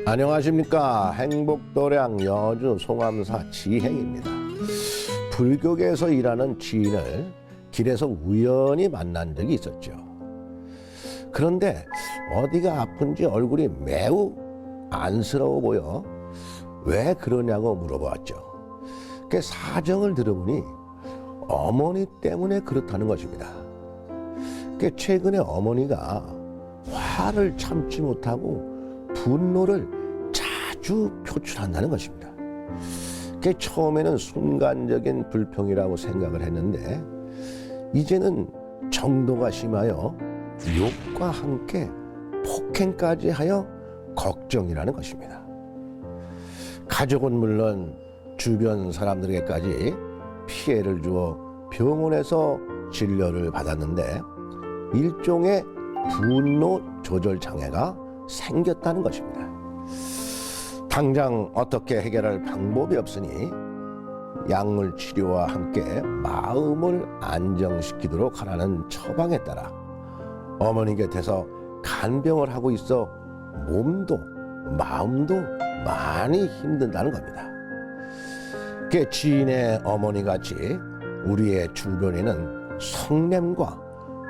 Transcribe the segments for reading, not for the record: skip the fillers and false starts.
안녕하십니까. 행복도량 여주 송암사 지행입니다. 불교계에서 일하는 지인을 길에서 우연히 만난 적이 있었죠. 그런데 어디가 아픈지 얼굴이 매우 안쓰러워 보여 왜 그러냐고 물어보았죠. 그 사정을 들어보니 어머니 때문에 그렇다는 것입니다. 최근에 어머니가 화를 참지 못하고 분노를 자주 표출한다는 것입니다. 처음에는 순간적인 불평이라고 생각을 했는데 이제는 정도가 심하여 욕과 함께 폭행까지 하여 걱정이라는 것입니다. 가족은 물론 주변 사람들에게까지 피해를 주어 병원에서 진료를 받았는데 일종의 분노 조절 장애가 생겼다는 것입니다. 당장 어떻게 해결할 방법이 없으니 약물 치료와 함께 마음을 안정시키도록 하라는 처방에 따라 어머니 곁에서 간병을 하고 있어 몸도 마음도 많이 힘든다는 겁니다. 지인의 어머니같이 우리의 주변에는 성냄과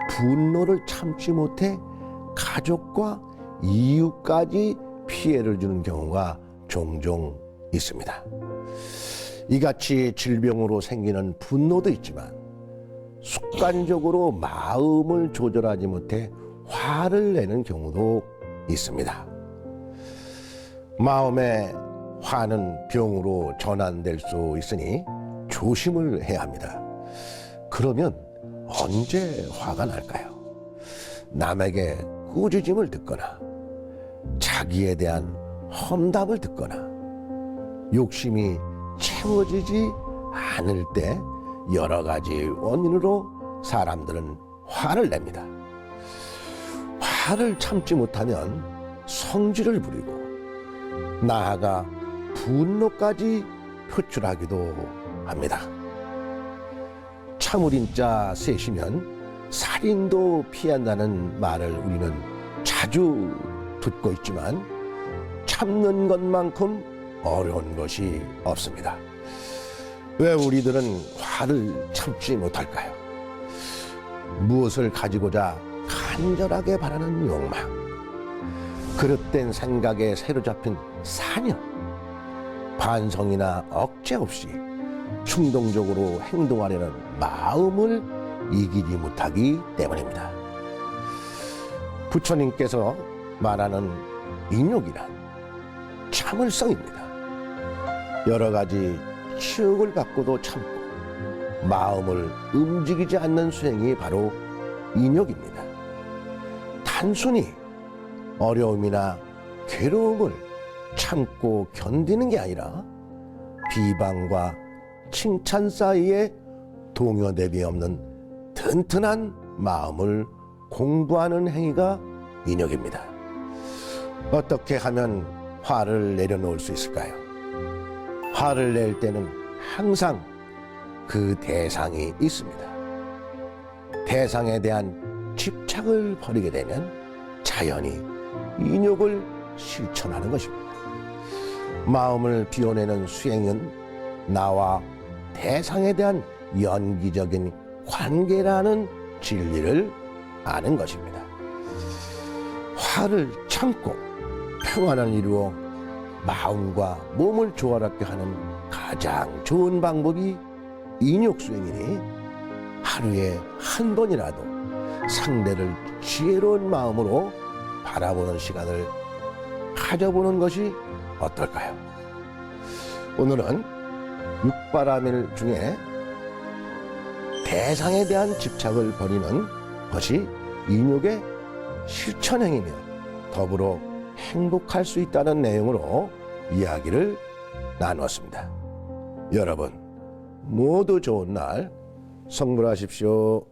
분노를 참지 못해 가족과 이웃까지 피해를 주는 경우가 종종 있습니다. 이같이 질병으로 생기는 분노도 있지만 습관적으로 마음을 조절하지 못해 화를 내는 경우도 있습니다. 마음의 화는 병으로 전환될 수 있으니 조심을 해야 합니다. 그러면 언제 화가 날까요? 남에게 꾸짖음을 듣거나 자기에 대한 험담을 듣거나 욕심이 채워지지 않을 때 여러 가지 원인으로 사람들은 화를 냅니다. 화를 참지 못하면 성질을 부리고 나아가 분노까지 표출하기도 합니다. 참을인자 셋이면 살인도 피한다는 말을 우리는 자주 듣고 있지만 참는 것만큼 어려운 것이 없습니다. 왜 우리들은 화를 참지 못할까요? 무엇을 가지고자 간절하게 바라는 욕망, 그릇된 생각에 사로잡힌 사념, 반성이나 억제 없이 충동적으로 행동하려는 마음을 이기지 못하기 때문입니다. 부처님께서 말하는 인욕이란 참을성입니다. 여러 가지 치욕을 받고도 참고 마음을 움직이지 않는 수행이 바로 인욕입니다. 단순히 어려움이나 괴로움을 참고 견디는 게 아니라 비방과 칭찬 사이에 동요대비 없는 튼튼한 마음을 공부하는 행위가 인욕입니다. 어떻게 하면 화를 내려놓을 수 있을까요? 화를 낼 때는 항상 그 대상이 있습니다. 대상에 대한 집착을 버리게 되면 자연히 인욕을 실천하는 것입니다. 마음을 비워내는 수행은 나와 대상에 대한 연기적인 관계라는 진리를 아는 것입니다. 화를 참고 평안을 이루어 마음과 몸을 조화롭게 하는 가장 좋은 방법이 인욕수행이니 하루에 한 번이라도 상대를 지혜로운 마음으로 바라보는 시간을 가져보는 것이 어떨까요? 오늘은 육바라밀 중에 대상에 대한 집착을 버리는 것이 인욕의 실천행위며 더불어 행복할 수 있다는 내용으로 이야기를 나누었습니다. 여러분 모두 좋은 날 성불하십시오.